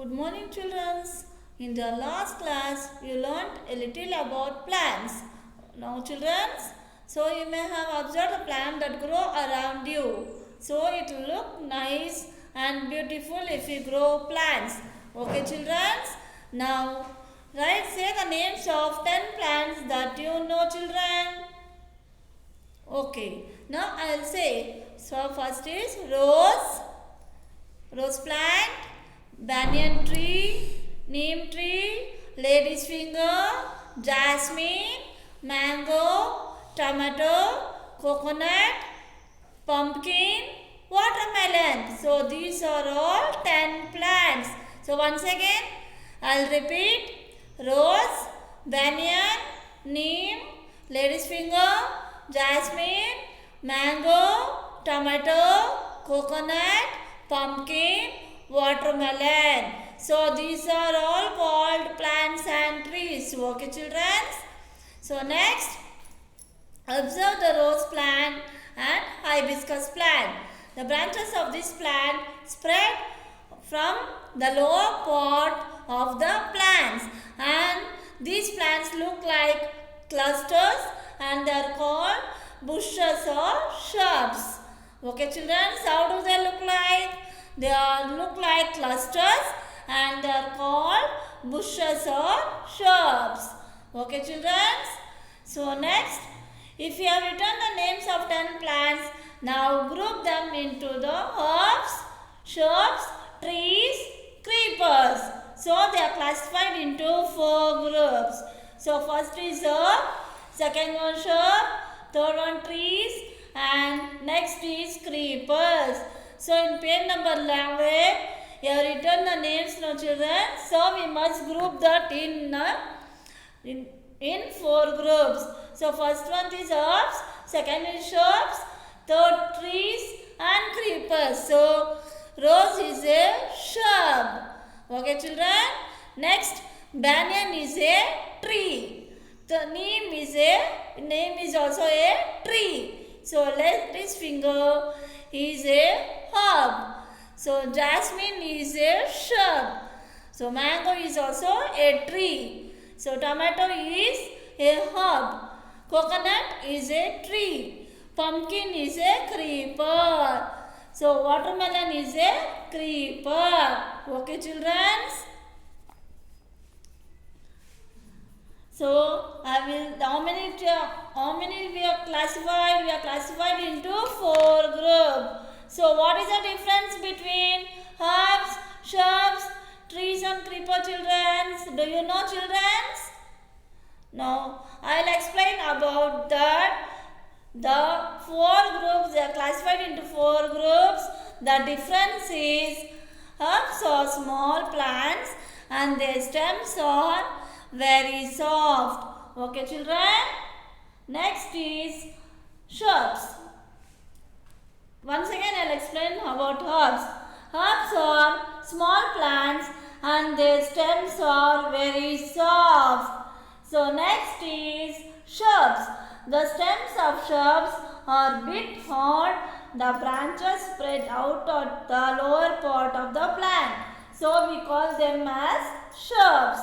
Good morning, children. In the last class, you learned a little about plants. Now, children, so you may have observed a plant that grow around you. So it will look nice and beautiful if you grow plants. Okay, children. Now, say the names of 10 plants that you know, children. Okay. Now I will say. So first is rose plant, banyan tree, neem tree, lady's finger, jasmine, mango, tomato, coconut, pumpkin, watermelon. So these are all 10 plants. So once again, I'll repeat: rose, banyan, neem, lady's finger, jasmine, mango, tomato, coconut, pumpkin, watermelon. So these are all called plants and trees. Okay, children. So next, observe the rose plant and hibiscus plant. The branches of this plant spread from the lower part of the plants, and these plants look like clusters and they are called bushes or shrubs. Okay, children, how do they look like? They all look like clusters and they are called bushes or shrubs. Okay, children. So next, if you have written the names of 10 plants, now group them into the herbs, shrubs, trees, creepers. So they are classified into 4 groups. So first is herb, second one shrub, third one trees, and next is creepers. So in page number 11, you have written the names, no children. So we must group that in 4 groups. So first one is herbs, second is shrubs, third trees and creepers. So rose is a shrub. Okay, children. Next, banyan is a tree. The neem is also a tree. So lady's finger is a herb. So jasmine is a shrub. So mango is also a tree. So tomato is a herb. Coconut is a tree. Pumpkin is a creeper. So watermelon is a creeper. Okay, children. So how many we are classified? We are classified into 4 groups. So what is the difference between herbs, shrubs, trees and creeper, children? Do you know, children? Now I will explain about that. The 4 groups, they are classified into 4 groups. The difference is herbs are small plants and their stems are very soft. Okay, children. Next is shrubs. Once again I will explain about herbs. Herbs are small plants and their stems are very soft. So next is shrubs. The stems of shrubs are bit hard. The branches spread out at the lower part of the plant. So we call them as shrubs.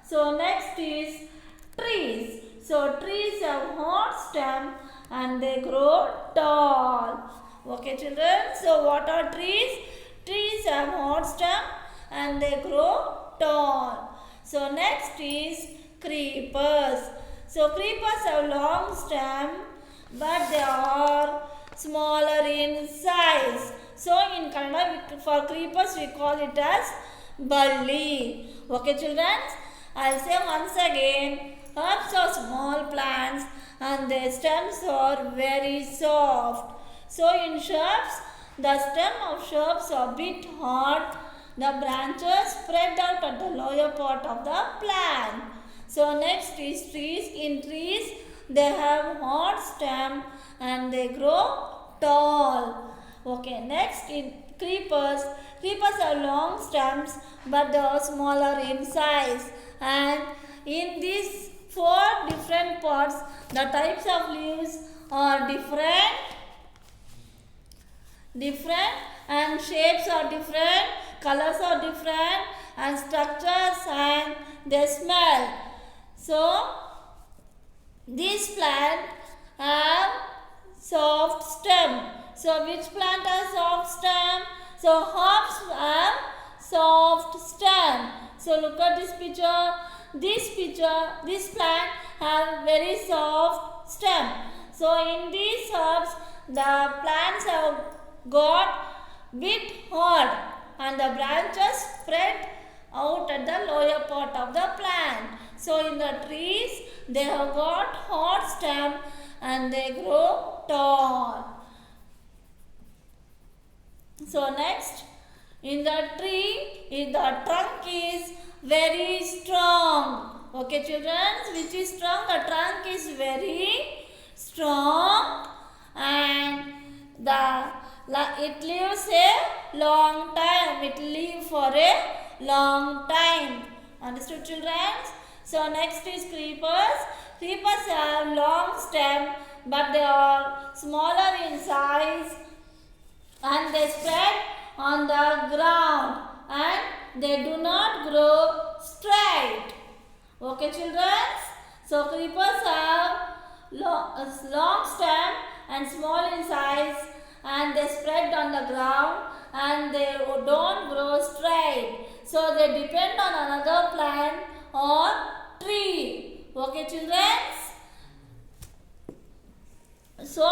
So next is trees. So trees have hard stem and they grow tall. Okay, children. So what are trees? Trees have hard stem and they grow tall. So next is creepers. So creepers have long stem but they are smaller in size. So in Kannada for creepers we call it as balli. Okay, children. I'll say once again, herbs are small plants and their stems are very soft. So in shrubs, the stem of shrubs are bit hard. The branches spread out at the lower part of the plant. So next is trees. In trees, they have hard stem and they grow tall. Okay, next in creepers. Creepers have long stems but they are smaller in size. And in these 4 different parts, the types of leaves are different and shapes are different, colors are different and structures and they smell. So these plants have soft stem. So which plant has soft stem? So herbs have soft stem. So look at this picture. This plant have very soft stem. So in these herbs, the plants have got bit hard and the branches spread out at the lower part of the plant. So in the trees, they have got hard stem and they grow tall. So next, in the tree, the trunk is very strong. Okay children, which is strong? The trunk is very strong and it lives a long time. It lives for a long time. Understood children? So next is creepers. Creepers have long stem but they are smaller in size and they spread on the ground and they do not grow straight. Okay children? So creepers have long stem and small in size and they spread on the ground and they don't grow straight. So they depend on another plant or tree. Okay children? So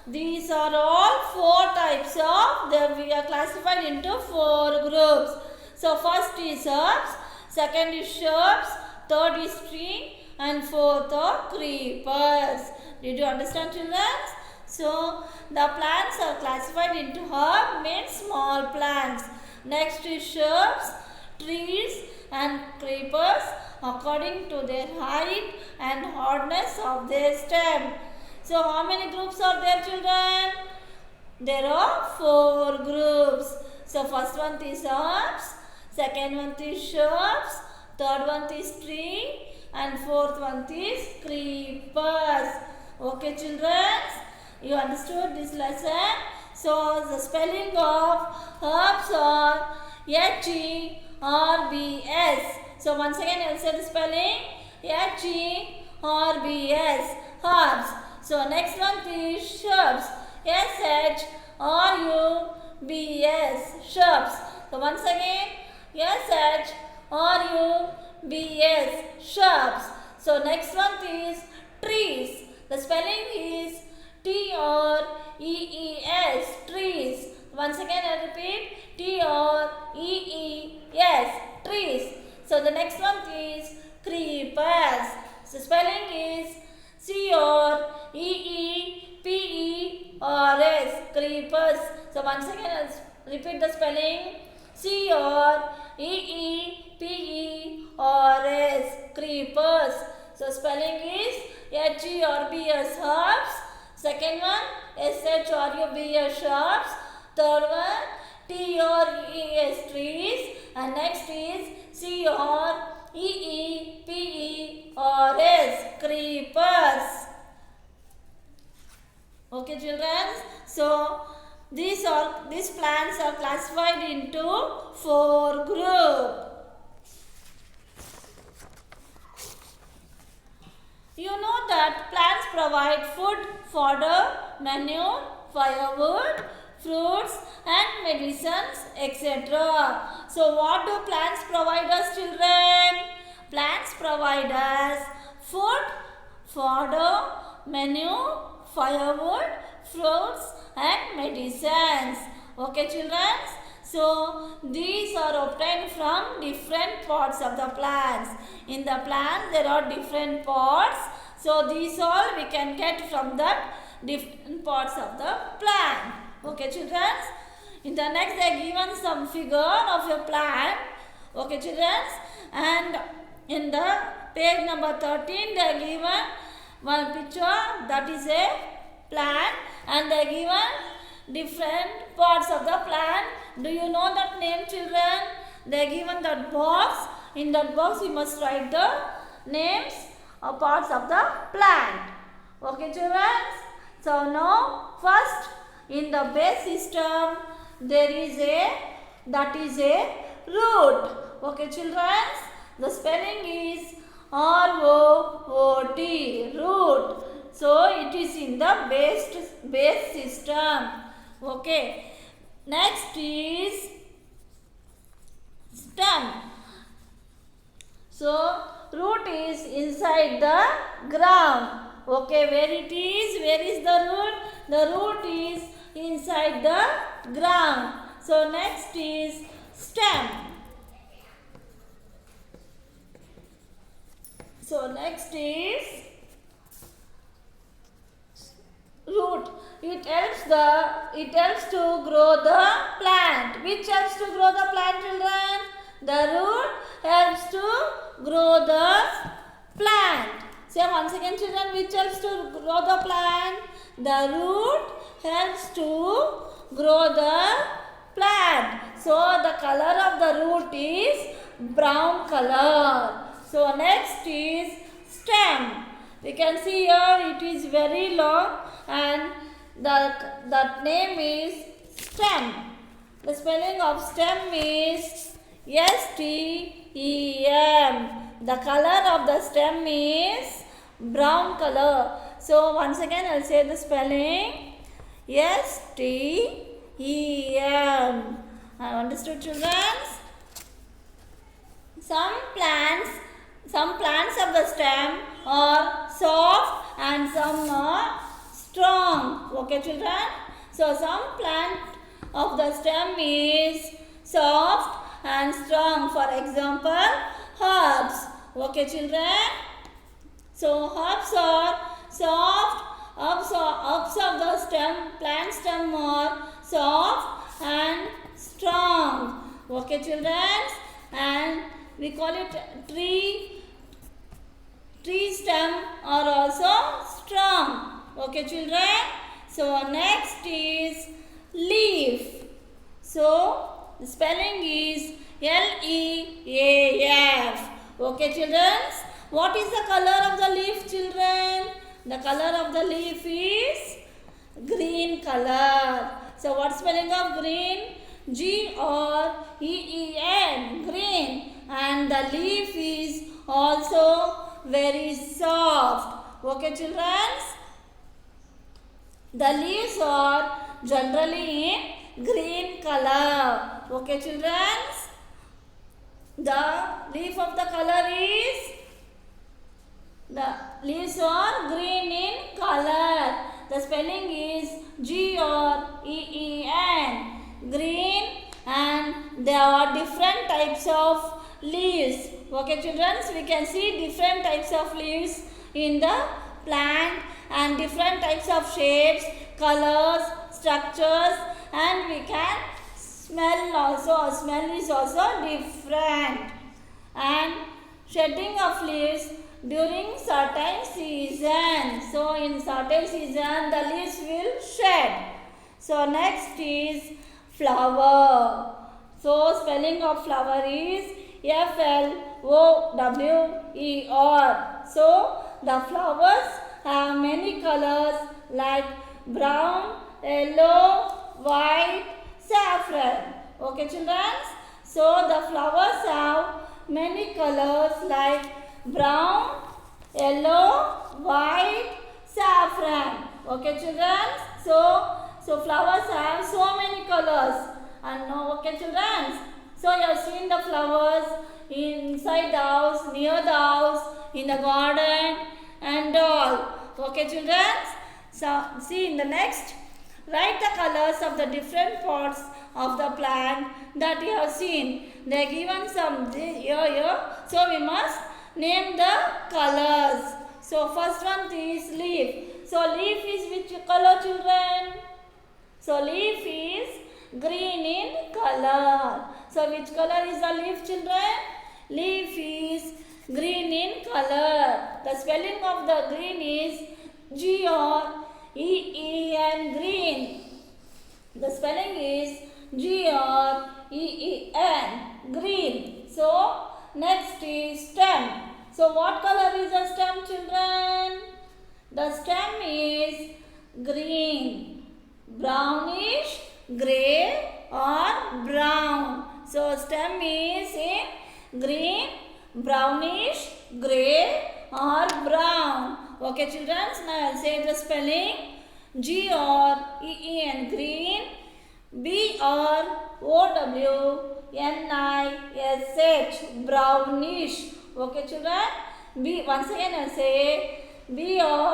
these are all 4 types of, we are classified into 4 groups. So first is herbs, second is shrubs, third is tree and fourth are creepers. Did you understand children? So the plants are classified into herb means small plants. Next is shrubs, trees and creepers according to their height and hardness of their stem. So how many groups are there children? There are 4 groups. So first one is herbs, second one is shrubs, third one is tree and fourth one is creepers. Okay children, you understood this lesson? So the spelling of herbs are H-E-R-B-S. So once again I will say the spelling H-E-R-B-S, herbs. So next one is shrubs, S-H-R-U-B-S, shrubs. So once again S-H-R-U-B-S, shrubs. So next one is trees. The spelling is T-R-E-E-S, trees. Once again I repeat, T-R-E-E-S, trees. So the next one is creepers. So spelling is C-R-E-E-P-E-R-S, creepers. So once again I will repeat the spelling, C-R-E-E-P-E-R-S, creepers. So spelling is H-E-R-B-S, herbs. Second one S-H-R-U-B-S, shrubs. Third one T-R-E-S, trees. And next is C-R-E-E-P-E-R-S, creepers. Okay children, so these plants are classified into 4 groups. You know that plants provide food, fodder, manure, firewood, fruits and medicines, etc. So what do plants provide us children? Plants provide us food, fodder, manure, firewood, fruits and medicines. Okay children? So these are obtained from different parts of the plants. In the plant there are different parts. So these all we can get from the different parts of the plant. Okay children? In the next they are given some figure of a plant. Okay children? And in the page number 13 they are given one picture, that is a plant, and they are given different parts of the plant. Do you know that name children? They are given that box. In that box you must write the names of parts of the plant. Okay children? So now first in the base system there is that is a root. Okay, children. The spelling is R-O-O-T, root. So it is in the base system. Okay. Next is stem. So root is inside the ground. Okay, where it is? Where is the root? The root is inside the ground. So next is stem. So next is root. It helps to grow the plant. Which helps to grow the plant, children? The root helps to grow the plant. Say once again, children, which helps to grow the plant? The root helps to grow the plant. So the color of the root is brown color. So next is stem. We can see here it is very long and that name is stem. The spelling of stem is S-T-E-M. The color of the stem is brown color. So once again I will say the spelling S-T-E-M. Understood, children? Some plants of the stem are soft and some are strong. Okay, children? So some plant of the stem is soft and strong. For example, herbs. Okay, children? So herbs are soft. Herbs of the plant stem are soft and strong. Okay, children? And we call it tree stem are also strong. Okay, children? So next is leaf. So the spelling is L-E-A-F. Okay, children? What is the color of the leaf, children? The color of the leaf is green color. So what spelling of green? G-R-E-E-N, green. And the leaf is also very soft. Okay, children? The leaves are generally in green color. Okay, children? The leaf of the color is, the leaves are green in color. The spelling is G-R-E-E-N, green, and there are different types of leaves. Okay, children, we can see different types of leaves in the plant and different types of shapes, colors, structures, and we can smell also. Smell is also different. And shedding of leaves during certain season. So in certain season the leaves will shed. So next is flower. So spelling of flower is F-L-O-W-E-R. So the flowers have many colors like brown, yellow, white, saffron. Okay, children? So the flowers have many colors like brown, yellow, white, saffron. Okay, children? So flowers have so many colors. And now, okay, children? So you have seen the flowers inside the house, near the house, in the garden and all. Okay, children? So see in the next, write the colors of the different parts of the plant that you have seen. They are given some here. So we must name the colors. So first one is leaf. So leaf is which color, children? So leaf is green in color. So which color is the leaf, children? Leaf is green in color. The spelling of the green is G-R-E-E-N, green. The spelling is G-R-E-E-N, green. So next is stem. So what color is the stem, children? The stem is green, brownish, grey or brown. So stem is in green, brownish, gray or brown. Okay children, now I'll say the spelling. G-R-E-E-N, green. B-R-O-W-N-I-S-H, brownish. Okay children, once again I'll say B-R-O-W-N-I-S-H,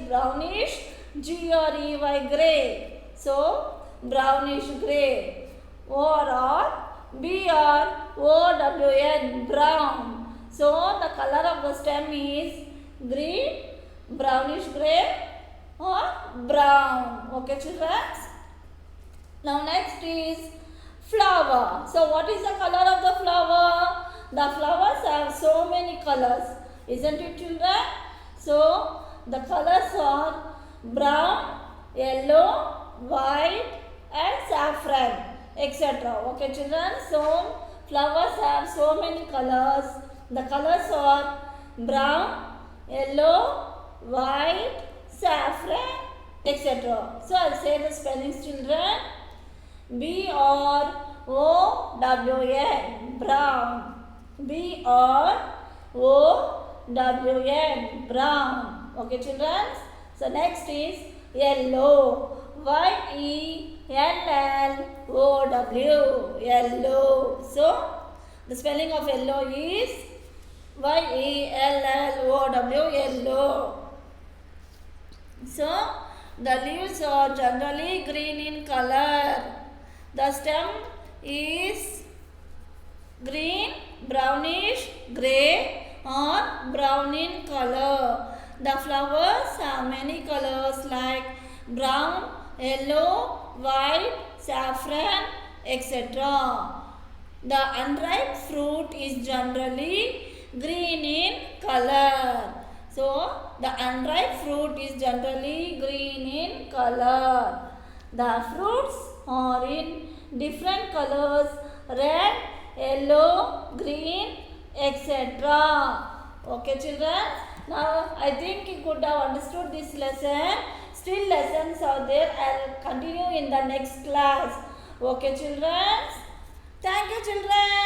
brownish. G-R-E-Y, gray. So brownish gray. Or B-R-O-W-N, brown. So the color of the stem is green, brownish gray or brown. Okay children. Now next is flower. So what is the color of the flower? The flowers have so many colors, isn't it children? So the colors are brown, yellow, white and saffron, etc. Okay children. So flowers have so many colors. The colors are brown, yellow, white, saffron, etc. So I'll say the spellings children. B-R-O-W-N, brown. B-R-O-W-N, brown. Okay children. So next is yellow. Y-E-L-L-O-W, yellow. So the spelling of yellow is Y-E-L-L-O-W, yellow. So the leaves are generally green in color. The stem is green, brownish, gray or brown in color. The flowers have many colors like brown, yellow, white, saffron, etc. The unripe fruit is generally green in color. So the unripe fruit is generally green in color. The fruits are in different colors: red, yellow, green, etc. Okay children. Now I think you could have understood this lesson. Still lessons are there. I'll continue in the next class. Okay children. Thank you children.